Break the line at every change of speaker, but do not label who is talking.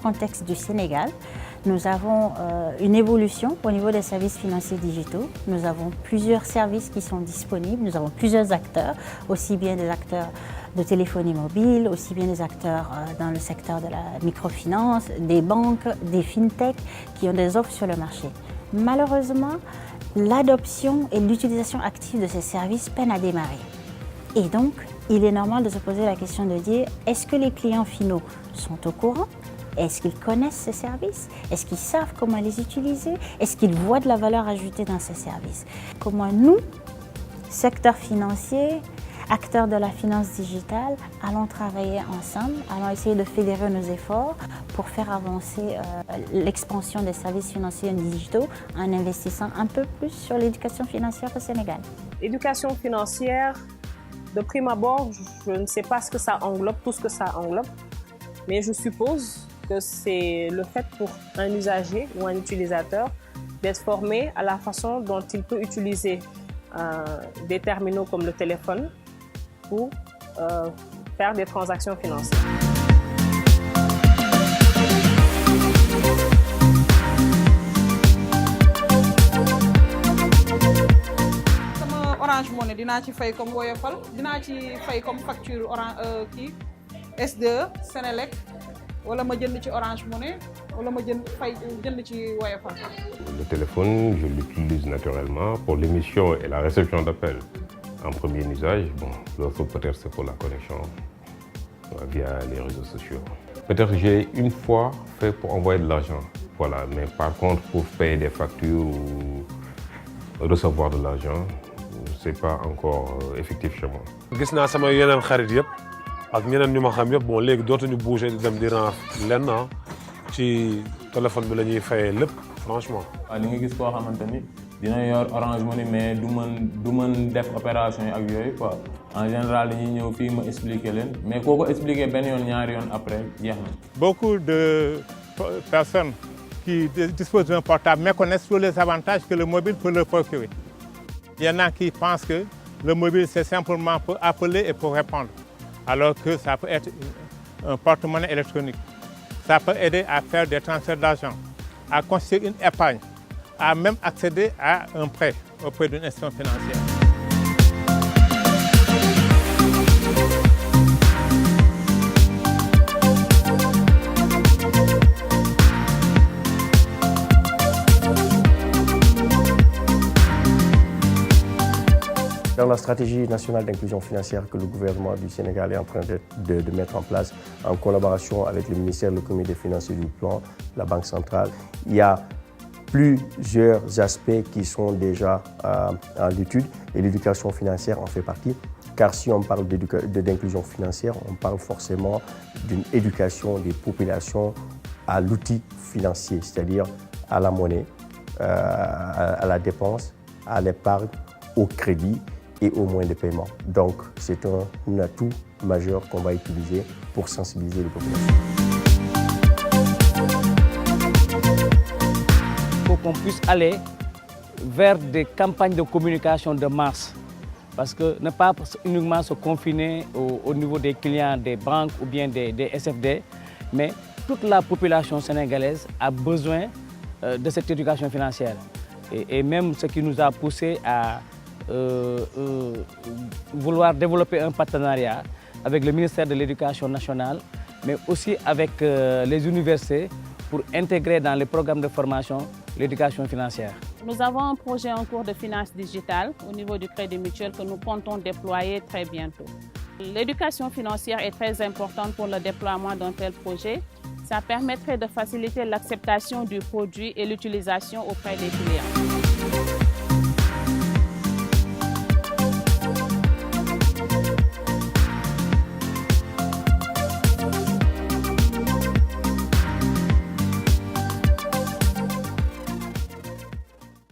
contexte du Sénégal, nous avons une évolution au niveau des services financiers digitaux. Nous avons plusieurs services qui sont disponibles, nous avons plusieurs acteurs, aussi bien des acteurs de téléphonie mobile, aussi bien des acteurs dans le secteur de la microfinance, des banques, des fintechs qui ont des offres sur le marché. Malheureusement, l'adoption et l'utilisation active de ces services peinent à démarrer. Et donc, il est normal de se poser la question de dire, est-ce que les clients finaux sont au courant? Est-ce qu'ils connaissent ces services? Est-ce qu'ils savent comment les utiliser? Est-ce qu'ils voient de la valeur ajoutée dans ces services? Comment nous, secteur financier, acteurs de la finance digitale, allons travailler ensemble, allons essayer de fédérer nos efforts pour faire avancer l'expansion des services financiers digitaux en investissant un peu plus sur l'éducation financière au Sénégal.
L'éducation financière, de prime abord, je ne sais pas ce que ça englobe, tout ce que ça englobe, mais je suppose que c'est le fait pour un usager ou un utilisateur d'être formé à la façon dont il peut utiliser des terminaux comme le téléphone pour faire des transactions financières.
Orange Money dinaa ci fay comme Woyofal dinaa ci fay comme facture Orange S2 Senelec wala ma jënd ci Orange Money wala ma jënd ci Woyofal.
Le téléphone, je l'utilise naturellement pour l'émission et la réception d'appels en premier usage. Bon, l'autre peut-être c'est pour la connexion via les réseaux sociaux. Peut-être j'ai une fois fait pour envoyer de l'argent, voilà, mais par contre pour payer des factures ou recevoir de l'argent, c'est pas encore effectif chez moi.
Gis naa sama yeneen xarit yëpp ak ñeneen ñu ma xam yëpp bon léegi dootuñu bouger di dem di rang lenn ci téléphone bi la ñuy fayee lépp franchement.
waaw li nga gis koo xamante ni dina yor Orange Money mais du mën def opération yi ak yooyu quoi en général dañuy ñëw fii ma expliquer leen mais koo ko expliquer benn yoon ñaari yoon après jeex na.
Beaucoup de personnes qui disposent d'un portable méconnaissent tous les avantages que le mobile peut leur procurer. Il y en a qui pensent que le mobile, c'est simplement pour appeler et pour répondre, alors que ça peut être un porte-monnaie électronique. Ça peut aider à faire des transferts d'argent, à construire une épargne, à même accéder à un prêt auprès d'une institution financière.
Dans la stratégie nationale d'inclusion financière que le gouvernement du Sénégal est en train de mettre en place en collaboration avec le ministère de l'économie, des finances et du plan, la Banque centrale, il y a plusieurs aspects qui sont déjà en l'étude et l'éducation financière en fait partie. Car si on parle d'inclusion financière, on parle forcément d'une éducation des populations à l'outil financier, c'est-à-dire à la monnaie, à la dépense, à l'épargne, au crédit et aux moyens de paiement. Donc c'est un atout majeur qu'on va utiliser pour sensibiliser les populations.
Il faut qu'on puisse aller vers des campagnes de communication de masse. Parce que ne pas uniquement se confiner au niveau des clients des banques ou bien des SFD, mais toute la population sénégalaise a besoin de cette éducation financière. Et même ce qui nous a poussé à vouloir développer un partenariat avec le ministère de l'Éducation nationale, mais aussi avec les universités pour intégrer dans les programmes de formation l'éducation financière.
Nous avons un projet en cours de finance digitale au niveau du Crédit Mutuel que nous comptons déployer très bientôt. L'éducation financière est très importante pour le déploiement d'un tel projet. Ça permettrait de faciliter l'acceptation du produit et l'utilisation auprès des clients.